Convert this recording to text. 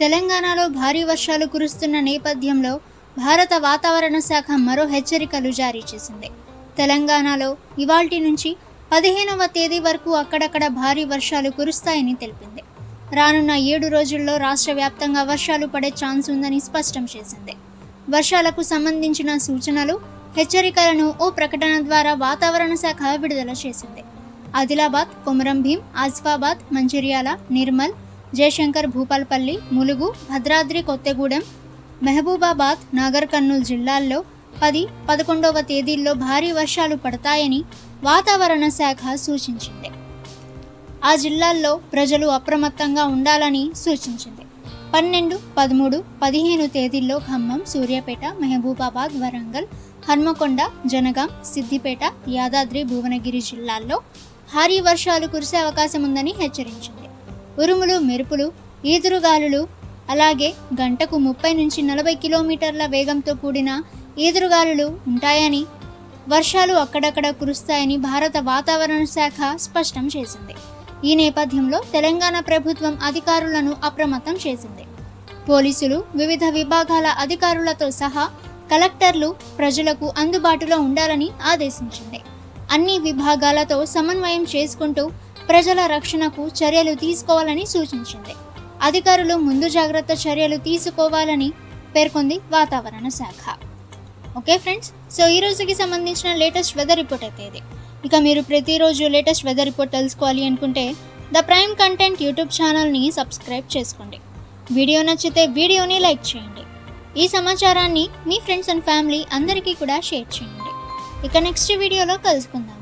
తెలంగాణలో భారీ వర్షాలు కురుస్తున్న నేపథ్యంలో భారత వాతావరణ శాఖ మరో హెచ్చరికలు జారీ చేసింది. తెలంగాణలో ఇవాల్టి నుంచి 15వ తేదీ వరకు అక్కడక్కడ భారీ వర్షాలు కురుస్తాయని తెలిపింది. రానున్న 7 రోజుల్లో రాష్ట్ర వ్యాప్తంగా వర్షాలు పడే ఛాన్స్ ఉందని స్పష్టం చేసింది. వర్షాలకు సంబంధించిన సూచనలు, హెచ్చరికలను ఓ ప్రకటన ద్వారా వాతావరణ శాఖ విడుదల చేసింది. ఆదిలాబాద్, కొమరం భీం, ఆసిఫాబాద్, మంచిర్యాల, నిర్మల్, జయశంకర్ భూపాల్పల్లి, ములుగు, భద్రాద్రి కొత్తగూడెం, మహబూబాబాద్, నాగర్ కర్నూల్ జిల్లాల్లో 10, 11వ తేదీల్లో భారీ వర్షాలు పడతాయని వాతావరణ శాఖ సూచించింది. ఆ జిల్లాల్లో ప్రజలు అప్రమత్తంగా ఉండాలని సూచించింది. 12, 13, 15 తేదీల్లో ఖమ్మం, సూర్యాపేట, మహబూబాబాద్, వరంగల్, హన్మకొండ, జనగాం, సిద్దిపేట, యాదాద్రి, భువనగిరి జిల్లాల్లో భారీ వర్షాలు కురిసే అవకాశం ఉందని హెచ్చరించింది. ఉరుములు, మెరుపులు, ఈదురుగాలులు, అలాగే గంటకు 30 నుంచి 40 కిలోమీటర్ల వేగంతో కూడిన ఈదురుగాలులు ఉంటాయని, వర్షాలు అక్కడక్కడ కురుస్తాయని భారత వాతావరణ శాఖ స్పష్టం చేసింది. ఈ నేపథ్యంలో తెలంగాణ ప్రభుత్వం అధికారులను అప్రమత్తం చేసింది. పోలీసులు, వివిధ విభాగాల అధికారులతో సహా కలెక్టర్లు ప్రజలకు అందుబాటులో ఉండాలని ఆదేశించింది. అన్ని విభాగాలతో సమన్వయం చేసుకుంటూ ప్రజల రక్షణకు చర్యలు తీసుకోవాలని సూచించింది. అధికారులు ముందు జాగ్రత్త చర్యలు తీసుకోవాలని పేర్కొంది వాతావరణ శాఖ. ఓకే ఫ్రెండ్స్, సో ఈ రోజుకి సంబంధించిన లేటెస్ట్ వెదర్ రిపోర్ట్ అయితే ఇది. ఇక మీరు ప్రతిరోజు లేటెస్ట్ వెదర్ రిపోర్ట్ తెలుసుకోవాలి అనుకుంటే ద ప్రైమ్ కంటెంట్ యూట్యూబ్ ఛానల్ని సబ్స్క్రైబ్ చేసుకోండి. వీడియో నచ్చితే వీడియోని లైక్ చేయండి. ఈ సమాచారాన్ని మీ ఫ్రెండ్స్ అండ్ ఫ్యామిలీ అందరికీ కూడా షేర్ చేయండి. ఇక నెక్స్ట్ వీడియోలో కలుసుకుందాం.